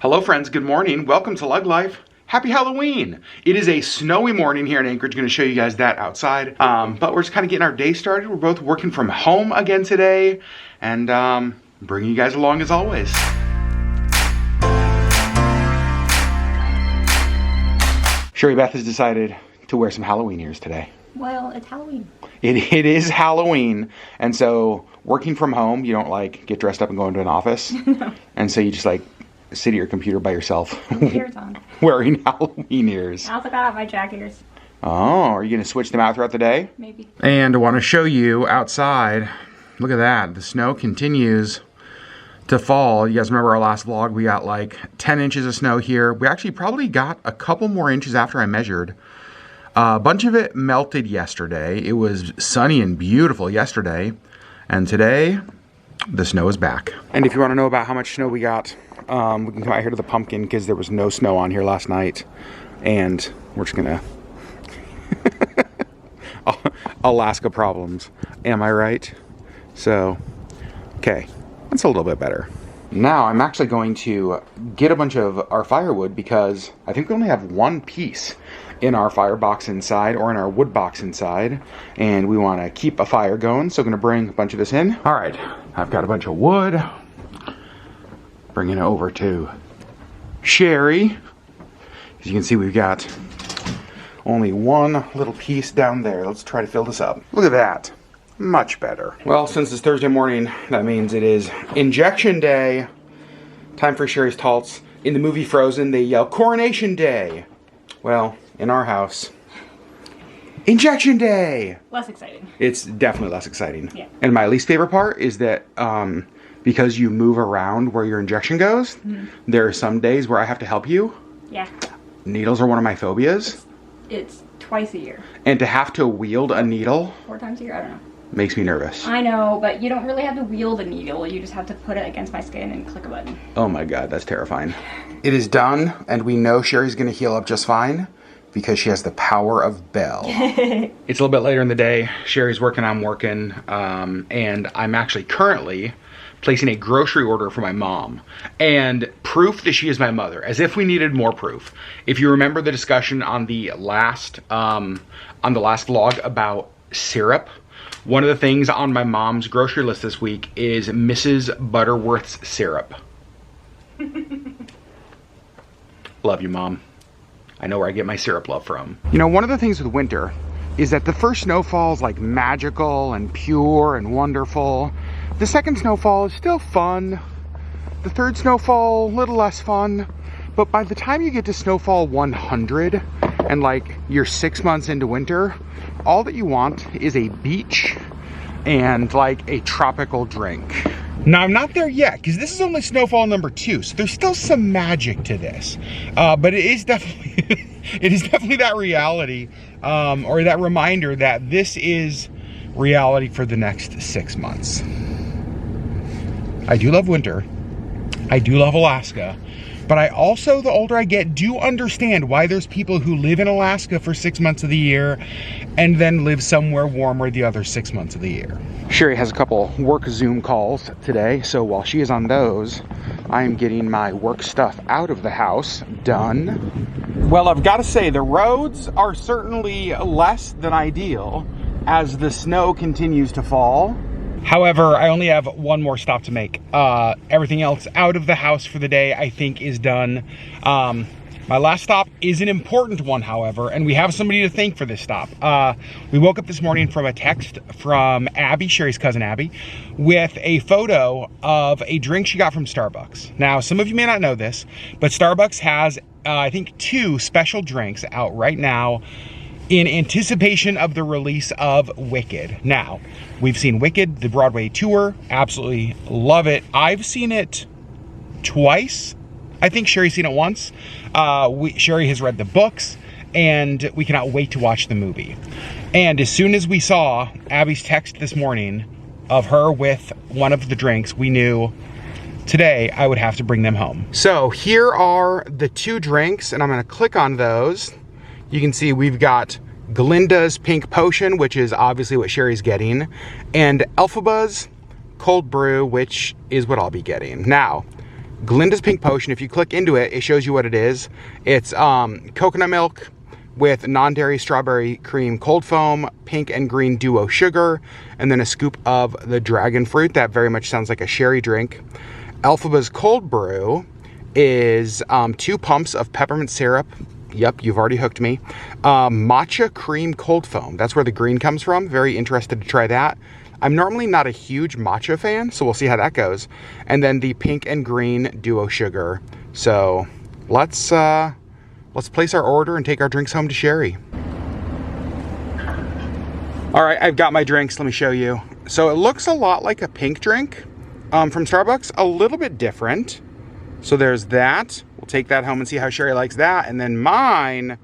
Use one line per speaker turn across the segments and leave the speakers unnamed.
Hello friends, good morning. Welcome to LeggLife. Happy Halloween. It is a snowy morning here in Anchorage. Going to show you guys that outside. But we're just kind of getting our day started. We're both working from home again today and bringing you guys along as always. Sherri Beth has decided to wear some Halloween ears today.
Well, it's Halloween.
It is Halloween, and so working from home, you don't like get dressed up and go into an office.
No.
And so you just like sit at your computer by yourself
Ears on.
wearing Halloween ears.
I also got out my jack ears.
Oh, are you going to switch them out throughout the day?
Maybe.
And I want to show you outside. Look at that. The snow continues to fall. You guys remember our last vlog? We got like 10 inches of snow here. We actually probably got a couple more inches after I measured. A bunch of it melted yesterday. It was sunny and beautiful yesterday. And today, the snow is back. And if you want to know about how much snow we got, we can come out here to the pumpkin because there was no snow on here last night. And we're just going to... Alaska problems. Am I right? So, okay. That's a little bit better. Now I'm actually going to get a bunch of our firewood because I think we only have one piece in our firebox inside or in our wood box inside, and we want to keep a fire going, so I'm going to bring a bunch of this in. All right, I've got a bunch of wood. Bringing it over to Sherri. As you can see, we've got only one little piece down there. Let's try to fill this up. Look at that. Much better. Well, since it's Thursday morning, that means it is injection day. Time for Sherri's Taltz. In the movie Frozen, they yell Coronation Day. Well, in our house, injection day.
Less exciting.
It's definitely less exciting.
Yeah.
And my least favorite part is that because you move around where your injection goes, there are some days where I have to help you.
Yeah.
Needles are one of my phobias.
It's twice a year.
And to have to wield a needle
4 times a year? I don't know.
makes me nervous.
I know, but you don't really have to wield a needle. You just have to put it against my skin and click a button.
Oh my God, that's terrifying. It is done, and we know Sherri's going to heal up just fine because she has the power of Bell. It's a little bit later in the day. Sherri's working, I'm working, and I'm actually currently placing a grocery order for my mom. And proof that she is my mother, as if we needed more proof. If you remember the discussion on the last vlog about syrup, one of the things on my mom's grocery list this week is Mrs. Butterworth's syrup. Love you, Mom. I know where I get my syrup love from. You know, one of the things with winter is that the first snowfall is like magical and pure and wonderful. The second snowfall is still fun. The third snowfall, a little less fun. But by the time you get to snowfall 100 and like you're 6 months into winter, all that you want is a beach and like a tropical drink. Now, I'm not there yet because this is only snowfall number 2, so there's still some magic to this. But it is definitely, it is definitely that reality, or that reminder that this is reality for the next 6 months. I do love winter. I do love Alaska. But I also, the older I get, do understand why there's people who live in Alaska for 6 months of the year and then live somewhere warmer the other 6 months of the year. Sherri has a couple work Zoom calls today, so while she is on those, I am getting my work stuff out of the house done. Well, I've got to say, the roads are certainly less than ideal as the snow continues to fall. However, I only have one more stop to make. Everything else out of the house for the day, I think, is done. My last stop is an important one, however, and we have somebody to thank for this stop. We woke up this morning from a text from Abby, Sherri's cousin Abby, with a photo of a drink she got from Starbucks. Now, some of you may not know this, but Starbucks has, I think, 2 special drinks out right now in anticipation of the release of Wicked. Now, we've seen Wicked, the Broadway tour, absolutely love it. I've seen it twice. I think Sherri's seen it once. Sherri has read the books, and we cannot wait to watch the movie. And as soon as we saw Abby's text this morning of her with one of the drinks, we knew today I would have to bring them home. So here are the 2 drinks, and I'm gonna click on those. You can see we've got Glinda's Pink Potion, which is obviously what Sherri's getting, and Elphaba's Cold Brew, which is what I'll be getting. Now, Glinda's Pink Potion. If you click into it, it shows you what it is. It's coconut milk with non-dairy strawberry cream cold foam, pink and green duo sugar, and then a scoop of the dragon fruit. That very much sounds like a sherry drink. Elphaba's cold brew is 2 pumps of peppermint syrup. Yep, you've already hooked me. Matcha cream cold foam. That's where the green comes from. Very interested to try that. I'm normally not a huge matcha fan, so we'll see how that goes. And then the pink and green duo sugar. So let's place our order and take our drinks home to Sherri. All right, I've got my drinks. Let me show you. So it looks a lot like a pink drink from Starbucks, a little bit different. So there's that. We'll take that home and see how Sherri likes that. And then mine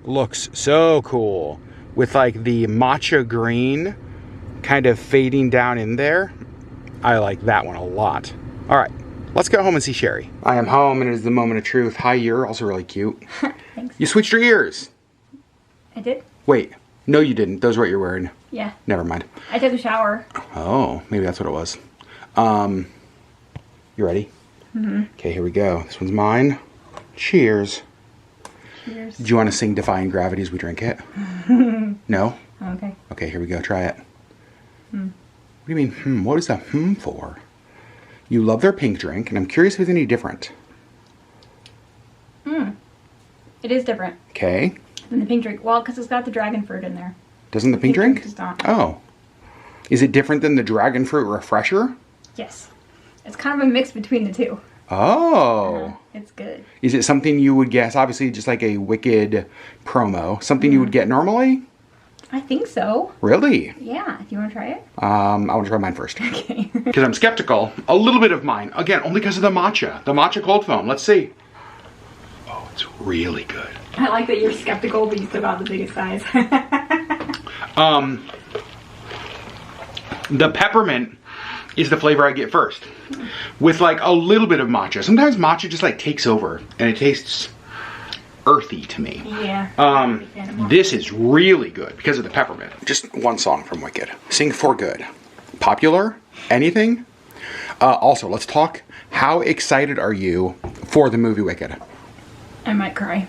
looks so cool with like the matcha green kind of fading down in there. I like that one a lot. All right, let's go home and see Sherri. I am home and it is the moment of truth. Hi, you're also really cute.
Thanks.
You switched your ears.
I did?
Wait, no you didn't. Those are what you're wearing.
Yeah.
Never mind.
I took a shower.
Oh, maybe that's what it was. You ready?
Mm-hmm.
Okay, here we go. This one's mine. Cheers.
Cheers.
Do you want to sing Defying Gravity as we drink it? No?
Okay.
Okay, here we go. Try it. What do you mean, What is that for? You love their pink drink, and I'm curious if it's any different.
It is different
Okay.
than the pink drink. Well, because it's got the dragon fruit in there.
Doesn't the pink drink?
Does not.
Oh. Is it different than the dragon fruit refresher?
Yes. It's kind of a mix between the two.
Oh.
It's good.
Is it something you would guess, obviously just like a Wicked promo, something you would get normally?
I think so.
Really?
Yeah. If you want to try it?
I want to try mine first.
Okay.
Because I'm skeptical. A little bit of mine. Again, only because of the matcha. The matcha cold foam. Let's see. Oh, it's really good.
I like that you're skeptical, but you still got the biggest size.
The peppermint is the flavor I get first. With like a little bit of matcha. Sometimes matcha just like takes over and it tastes earthy to me.
Yeah.
This is really good because of the peppermint. Just one song from Wicked. Sing for good. Popular? Anything? Also, let's talk. How excited are you for the movie Wicked?
I might cry.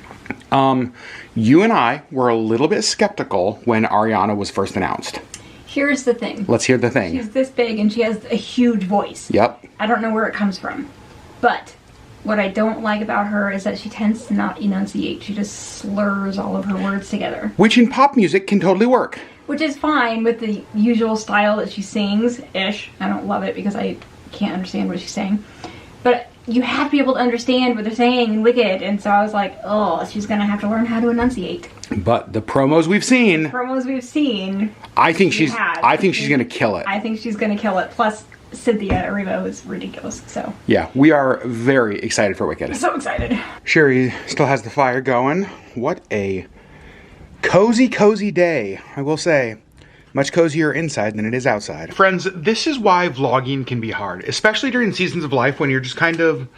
You and I were a little bit skeptical when Ariana was first announced.
Here's the thing.
Let's hear the thing.
She's this big and she has a huge voice.
Yep.
I don't know where it comes from. But what I don't like about her is that she tends to not enunciate. She just slurs all of her words together.
Which in pop music can totally work.
Which is fine with the usual style that she sings-ish. I don't love it because I can't understand what she's saying. But you have to be able to understand what they're saying in Wicked. And so I was like, oh, she's going to have to learn how to enunciate.
But the promos we've seen, I think she's going to kill it.
I think she's going to kill it. Plus, Cynthia Erivo is ridiculous. So
yeah, we are very excited for Wicked.
So excited.
Sherri still has the fire going. What a cozy day, I will say. Much cozier inside than it is outside. Friends, this is why vlogging can be hard, especially during seasons of life when you're just kind of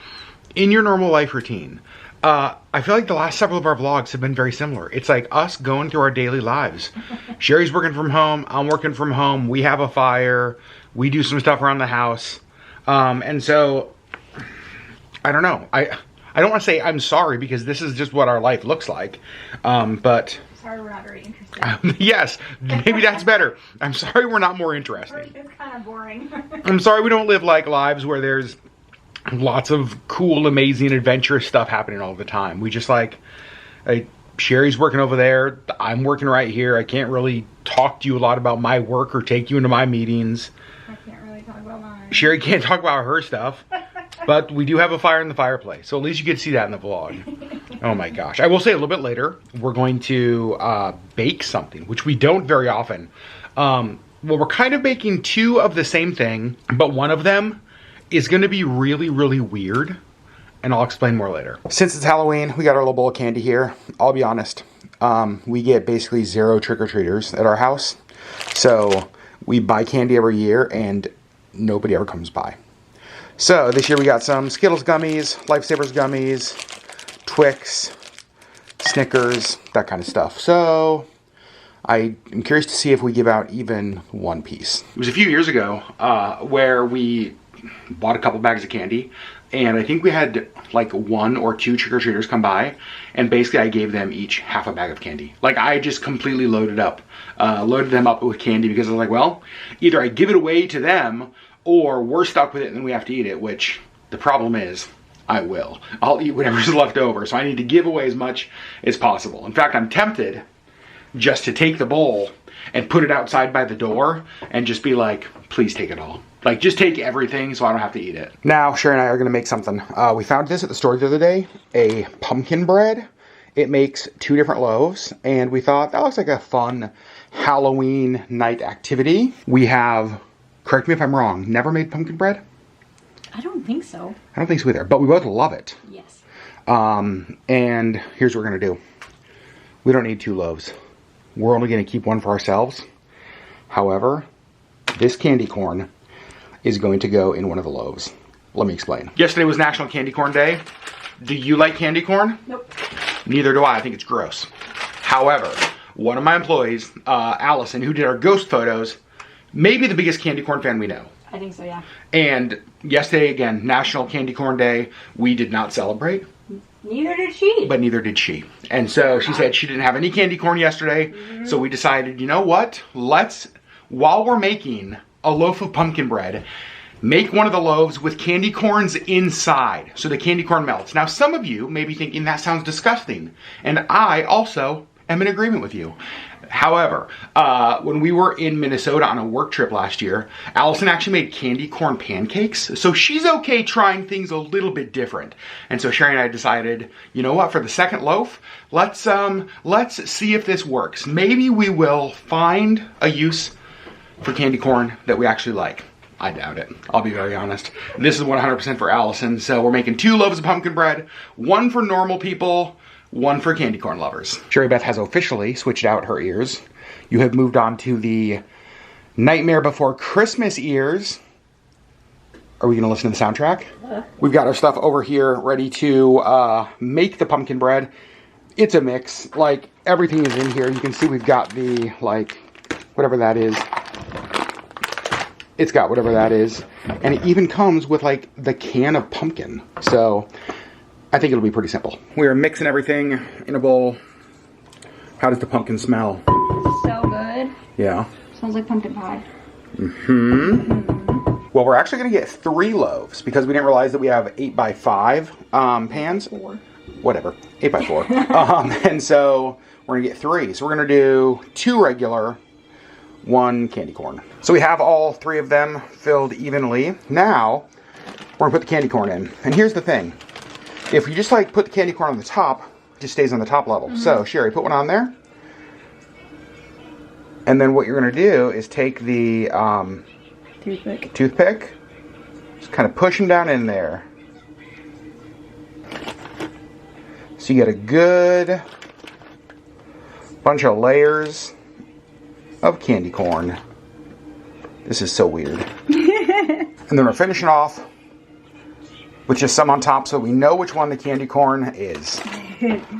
in your normal life routine. I feel like the last several of our vlogs have been very similar. It's like us going through our daily lives. Sherri's working from home, I'm working from home, we have a fire, we do some stuff around the house. And so, I don't know. I don't want to say I'm sorry because this is just what our life looks like. But
sorry we're not very interesting.
yes, maybe that's better. I'm sorry we're not more interesting.
It's kind of boring.
I'm sorry we don't live like lives where there's lots of cool, amazing, adventurous stuff happening all the time. We just like, Sherri's working over there, I'm working right here. I can't really talk to you a lot about my work or take you into my meetings.
I can't really talk about mine.
Sherri can't talk about her stuff. But we do have a fire in the fireplace, so at least you get to see that in the vlog. Oh my gosh. I will say a little bit later, we're going to bake something, which we don't very often. Well, we're kind of baking two of the same thing, but one of them is going to be really, really weird, and I'll explain more later. Since it's Halloween, we got our little bowl of candy here. I'll be honest, we get basically 0 trick-or-treaters at our house, so we buy candy every year, and nobody ever comes by. So this year we got some Skittles gummies, Lifesavers gummies, Twix, Snickers, that kind of stuff. So I am curious to see if we give out even one piece. It was a few years ago where we bought a couple bags of candy and I think we had like 1 or 2 trick-or-treaters come by, and basically I gave them each half a bag of candy. Like, I just completely loaded them up with candy, because I was like, well, either I give it away to them or we're stuck with it and then we have to eat it, which the problem is I'll eat whatever's left over. So I need to give away as much as possible. In fact, I'm tempted just to take the bowl and put it outside by the door and just be like, please take it all. Like, just take everything so I don't have to eat it. Now, Sherri and I are gonna make something. We found this at the store the other day, a pumpkin bread. It makes 2 different loaves, and we thought that looks like a fun Halloween night activity. We have, correct me if I'm wrong, never made pumpkin bread?
I don't think so.
I don't think so either, but we both love it.
Yes.
And here's what we're gonna do. We don't need 2 loaves. We're only gonna keep 1 for ourselves. However, this candy corn is going to go in one of the loaves. Let me explain. Yesterday was National Candy Corn Day. Do you like candy corn?
Nope.
Neither do I. I think it's gross. However, one of my employees, Allison, who did our ghost photos, may be the biggest candy corn fan we know.
I think so, yeah.
And yesterday, again, National Candy Corn Day, we did not celebrate.
Neither did she.
But neither did she. And so she said she didn't have any candy corn yesterday. So we decided, you know what? While we're making a loaf of pumpkin bread, make one of the loaves with candy corns inside, so the candy corn melts. Now, some of you may be thinking that sounds disgusting, and I also am in agreement with you. However, when we were in Minnesota on a work trip last year, Allison actually made candy corn pancakes, so she's okay trying things a little bit different. And so Sherri and I decided, you know what, for the second loaf, let's see if this works. Maybe we will find a use for candy corn that we actually like. I doubt it. I'll be very honest. This is 100% for Allison. So we're making 2 loaves of pumpkin bread, 1 for normal people, 1 for candy corn lovers. Sherri Beth has officially switched out her ears. You have moved on to the Nightmare Before Christmas ears. Are we gonna listen to the soundtrack? We've got our stuff over here ready to make the pumpkin bread. It's a mix. Like, everything is in here. You can see we've got the, like, whatever that is. It's got whatever that is. And it even comes with, like, the can of pumpkin. So I think it'll be pretty simple. We're mixing everything in a bowl. How does the pumpkin smell?
So good.
Yeah.
Smells like pumpkin pie.
Well, we're actually gonna get 3 loaves because we didn't realize that we have 8x5 pans.
4.
Whatever, 8x4. And so we're gonna get 3. So we're gonna do 2 regular, 1 candy corn. So we have all 3 of them filled evenly. Now, we're gonna put the candy corn in. And here's the thing. If you just like put the candy corn on the top, it just stays on the top level. So, Sherri, put one on there. And then what you're gonna do is take the toothpick, just kind of push them down in there. So you get a good bunch of layers of candy corn. This is so weird. And then we're finishing off with just some on top so we know which one the candy corn is.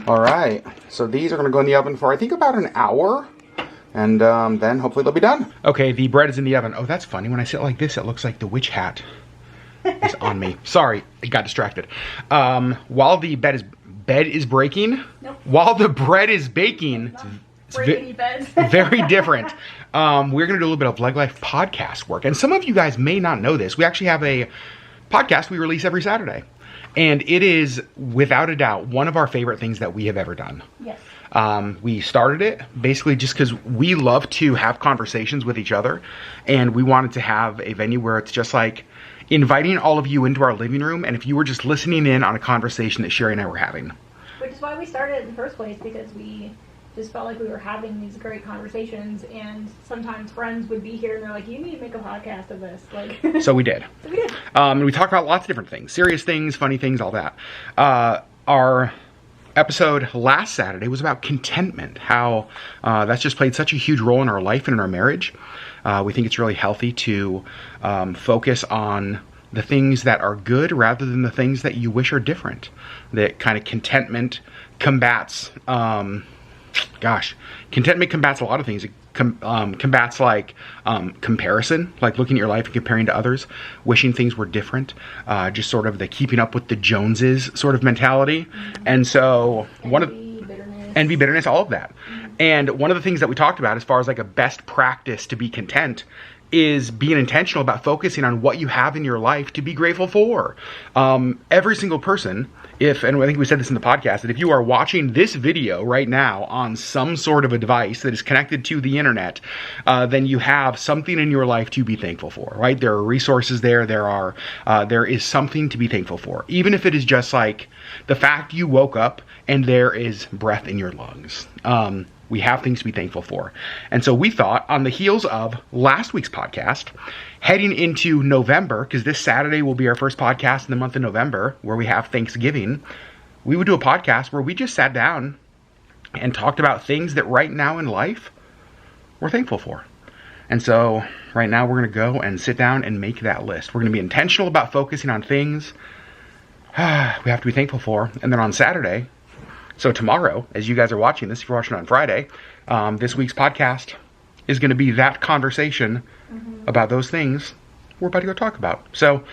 All right, so these are gonna go in the oven for I think about an hour, and then hopefully they'll be done. Okay, the bread is in the oven. Oh, that's funny. When I sit like this, it looks like the witch hat is on me. Sorry, I got distracted. While the bed is breaking, while the bread is baking, it's very different. We're gonna do a little bit of LeggLife podcast work, and some of you guys may not know this. We actually have a podcast we release every Saturday, and it is without a doubt one of our favorite things that we have ever done.
Yes.
We started it basically just because we love to have conversations with each other, and we wanted to have a venue where it's just like inviting all of you into our living room, and if you were just listening in on a conversation that Sherri and I were having.
Which is why we started it in the first place, because we just felt like we were having these great conversations, and sometimes friends would be here and they're like, you need to make a podcast of this. Like,
So we did.
So we did.
And we talked about lots of different things, serious things, funny things, all that. Our episode last Saturday was about contentment, how that's just played such a huge role in our life and in our marriage. We think it's really healthy to focus on the things that are good rather than the things that you wish are different. That kind of contentment combats, contentment combats a lot of things. It combats like comparison, like looking at your life and comparing to others, wishing things were different, just sort of the keeping up with the Joneses sort of mentality. And so envy, bitterness, all of that. And one of the things that we talked about as far as like a best practice to be content is being intentional about focusing on what you have in your life to be grateful for. Every single person, and I think we said this in the podcast, that if you are watching this video right now on some sort of a device that is connected to the internet, then you have something in your life to be thankful for, right? There are resources there. There is something to be thankful for. Even if it is just like the fact you woke up and there is breath in your lungs. We have things to be thankful for. And so we thought, on the heels of last week's podcast, heading into November, because this Saturday will be our first podcast in the month of November, where we have Thanksgiving, we would do a podcast where we just sat down and talked about things that right now in life we're thankful for. And so right now we're going to go and sit down and make that list. We're going to be intentional about focusing on things we have to be thankful for. And then on Saturday, so tomorrow, as you guys are watching this, if you're watching on Friday, this week's podcast is going to be that conversation about those things we're about to go talk about. So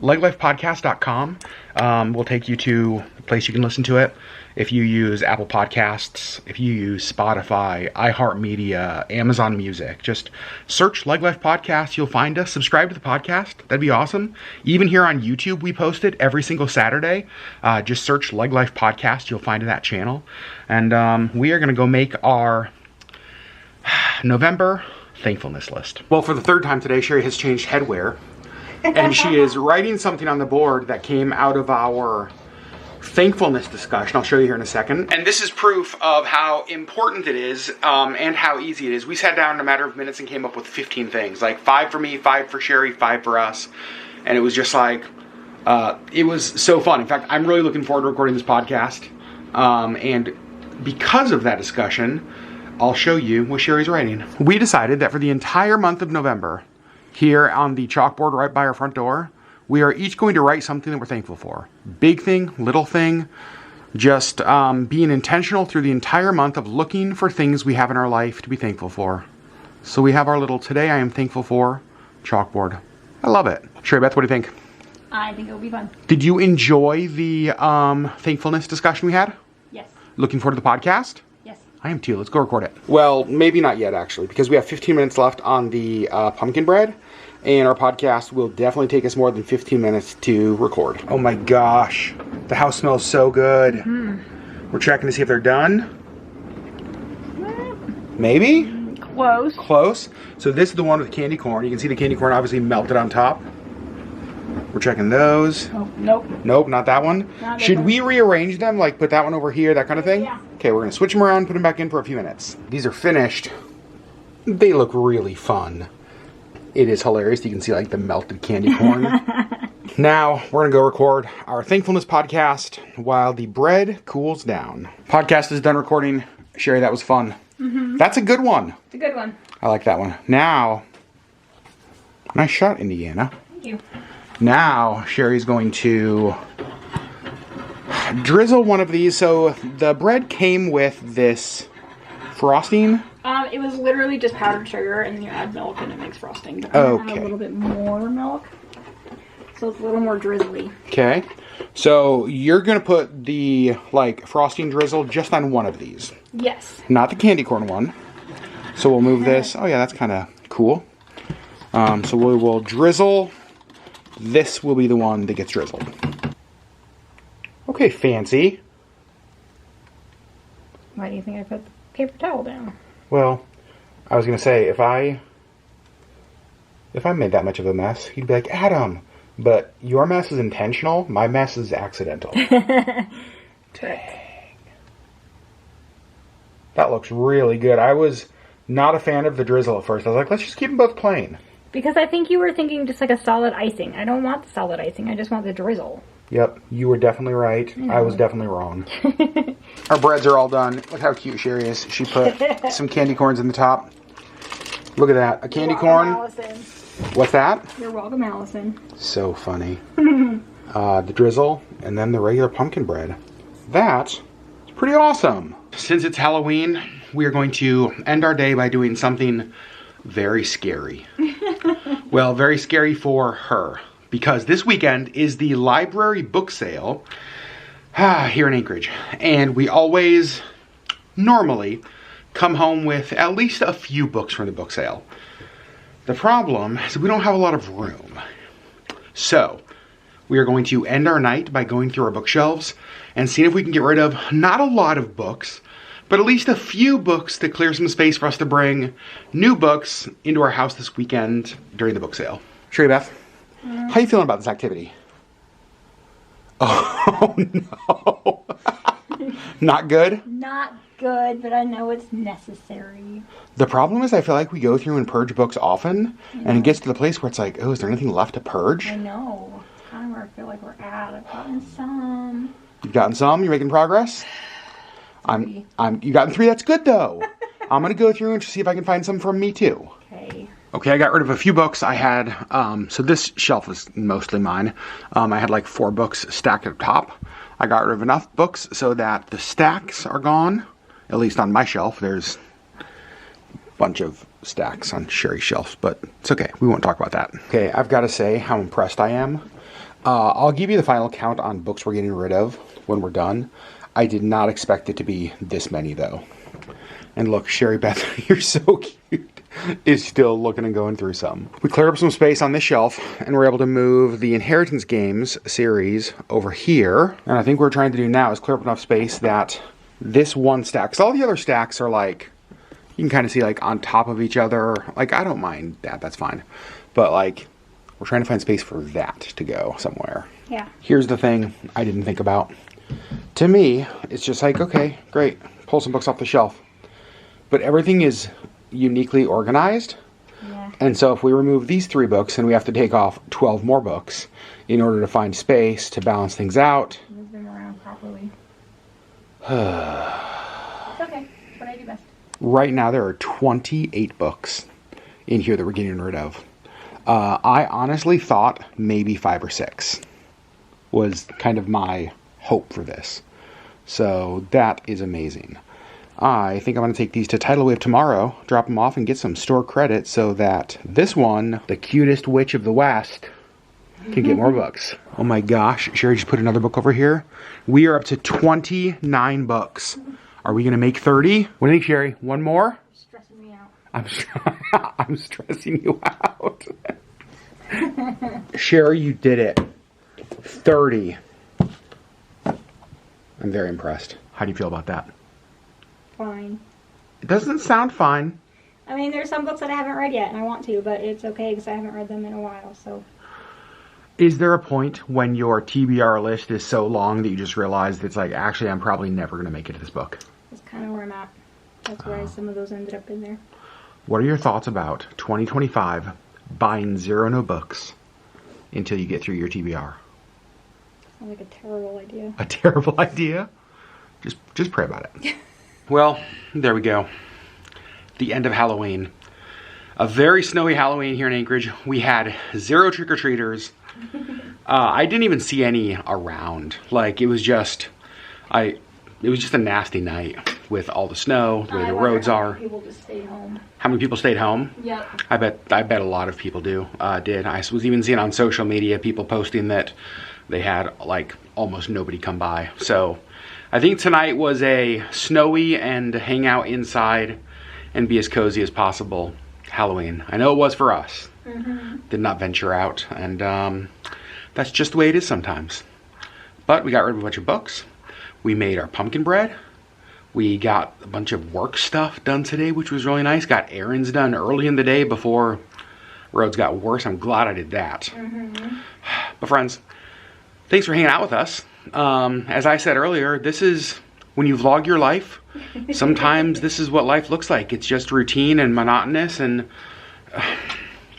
LeggLifePodcast.com will take you to a place you can listen to it. If you use Apple Podcasts, if you use Spotify, iHeartMedia, Amazon Music, just search LeggLife Podcast. You'll find us. Subscribe to the podcast. That'd be awesome. Even here on YouTube, we post it every single Saturday. Just search LeggLife Podcast. You'll find that channel. And we are going to go make our November thankfulness list. Well, for the third time today, Sherri has changed headwear. And she is writing something on the board that came out of our thankfulness discussion. I'll show you here in a second. And this is proof of how important it is and how easy it is. We sat down in a matter of minutes and came up with 15 things. Like 5 for me, 5 for Sherri, 5 for us. And it was just like, it was so fun. In fact, I'm really looking forward to recording this podcast. And because of that discussion, I'll show you what Sherri's writing. We decided that for the entire month of November, here on the chalkboard right by our front door, we are each going to write something that we're thankful for. Big thing, little thing, just being intentional through the entire month of looking for things we have in our life to be thankful for. So we have our little Today I Am Thankful For chalkboard. I love it. Sherri Beth, what do you think?
I think it'll be fun.
Did you enjoy the thankfulness discussion we had?
Yes.
Looking forward to the podcast?
Yes.
I am too. Let's go record it. Well, maybe not yet, actually, because we have 15 minutes left on the pumpkin bread. And our podcast will definitely take us more than 15 minutes to record. Oh my gosh. The house smells so good. Mm-hmm. We're checking to see if they're done. Maybe?
Close.
Close. So this is the one with candy corn. You can see the candy corn obviously melted on top. We're checking those.
Oh, nope.
Nope, not that one.
Not
Should we rearrange them? Like put that one over here, that kind of thing?
Yeah.
Okay, we're going to switch them around, put them back in for a few minutes. These are finished. They look really fun. It is hilarious. You can see like the melted candy corn. Now we're going to go record our thankfulness podcast while the bread cools down. Podcast is done recording. Sherri, that was fun. Mm-hmm. That's a good one.
It's a good one.
I like that one. Now, nice shot, Indiana.
Thank you.
Now, Sherri's going to drizzle one of these. So the bread came with this frosting.
It was literally just powdered sugar, and then you add milk, and it makes frosting. But
Okay.
add a little bit more milk, so it's a little more drizzly.
Okay. So you're going to put the like frosting drizzle just on one of these.
Yes.
Not the candy corn one. So we'll move this. Oh yeah, that's kind of cool. So we will drizzle. This will be the one that gets drizzled. Okay, fancy.
Why do you think I put the paper towel down?
Well, I was going to say, if I made that much of a mess, you'd be like, Adam, but your mess is intentional, my mess is accidental. Dang. That looks really good. I was not a fan of the drizzle at first. I was like, let's just keep them both plain.
Because I think you were thinking just like a solid icing. I don't want the solid icing. I just want the drizzle.
Yep, you were definitely right. I was definitely wrong. Our breads are all done. Look how cute Sherri is. She put some candy corns in the top. Look at that. A candy corn.
Allison.
What's that?
You're welcome, Allison.
So funny. The drizzle, and then the regular pumpkin bread. That's pretty awesome. Since it's Halloween, we are going to end our day by doing something very scary. Well, very scary for her, because this weekend is the library book sale here in Anchorage. And we always, normally, come home with at least a few books from the book sale. The problem is we don't have a lot of room. So, we are going to end our night by going through our bookshelves and seeing if we can get rid of not a lot of books, but at least a few books to clear some space for us to bring new books into our house this weekend during the book sale. Sherri Beth, how you feeling about this activity? Oh no. Not good?
Not good, but I know it's necessary.
The problem is I feel like we go through and purge books often, and it gets to the place where it's like, oh, is there anything left to purge?
I know. It's kind of where I feel like we're at. I've gotten some.
You've gotten some? You're making progress? You gotten 3, that's good though. I'm gonna go through and see if I can find some from me too.
Okay.
Okay, I got rid of a few books. I had, so this shelf is mostly mine. I had like 4 books stacked at the top. I got rid of enough books so that the stacks are gone. At least on my shelf. There's a bunch of stacks on Sherri's shelves, but it's okay. We won't talk about that. Okay, I've got to say how impressed I am. I'll give you the final count on books we're getting rid of when we're done. I did not expect it to be this many though. And look, Sherri Beth, you're so cute, is still looking and going through some. We cleared up some space on this shelf and we're able to move the Inheritance Games series over here. And I think what we're trying to do now is clear up enough space that this one stack, because all the other stacks are like, you can kind of see like on top of each other. Like, I don't mind that, that's fine. But like, we're trying to find space for that to go somewhere.
Yeah.
Here's the thing I didn't think about. To me, it's just like, okay, great, pull some books off the shelf. But everything is uniquely organized.
Yeah.
And so if we remove these 3 books, then we have to take off 12 more books in order to find space to balance things out.
Move them around properly. It's okay. It's what I do best.
Right now there are 28 books in here that we're getting rid of. I honestly thought maybe 5 or 6 was kind of my hope for this. So that is amazing. I think I'm going to take these to Tidal Wave tomorrow, drop them off, and get some store credit so that this one, the cutest witch of the West, can get more books. Oh my gosh, Sherri just put another book over here. We are up to 29 books. Are we going to make 30? What do you think, Sherri? One more?
Stressing me out.
I'm stressing you out. Sherri, you did it. 30. I'm very impressed. How do you feel about that?
Fine.
It doesn't sound fine.
I mean, there's some books that I haven't read yet, and I want to, but it's okay because I haven't read them in a while, so.
Is there a point when your TBR list is so long that you just realize that it's like, actually, I'm probably never going to make it to this book?
That's kind of where I'm at. That's why some of those ended up in there.
What are your thoughts about 2025 buying 0 no books until you get through your TBR?
Sounds like a terrible idea.
A terrible idea? Just pray about it. Well, there we go. The end of Halloween. A very snowy Halloween here in Anchorage. We had 0 trick-or-treaters. I didn't even see any around. Like, it was just a nasty night with all the snow, the way the roads are.
People just stayed home.
How many people stayed home?
Yep.
I bet a lot of people did. I was even seeing on social media people posting that they had like almost nobody come by. So I think tonight was a snowy and hang out inside and be as cozy as possible Halloween. I know it was for us. Did not venture out, and that's just the way it is sometimes. But we got rid of a bunch of books. We made our pumpkin bread. We got a bunch of work stuff done today, which was really nice. Got errands done early in the day before roads got worse. I'm glad I did that. But friends, thanks for hanging out with us. As I said earlier, this is when you vlog your life. Sometimes this is what life looks like. It's just routine and monotonous and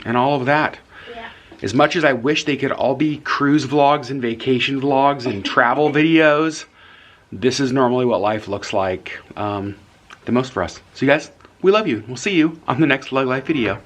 all of that.
Yeah.
As much as I wish they could all be cruise vlogs and vacation vlogs and travel videos, this is normally what life looks like the most for us. So you guys, we love you. We'll see you on the next LeggLife video.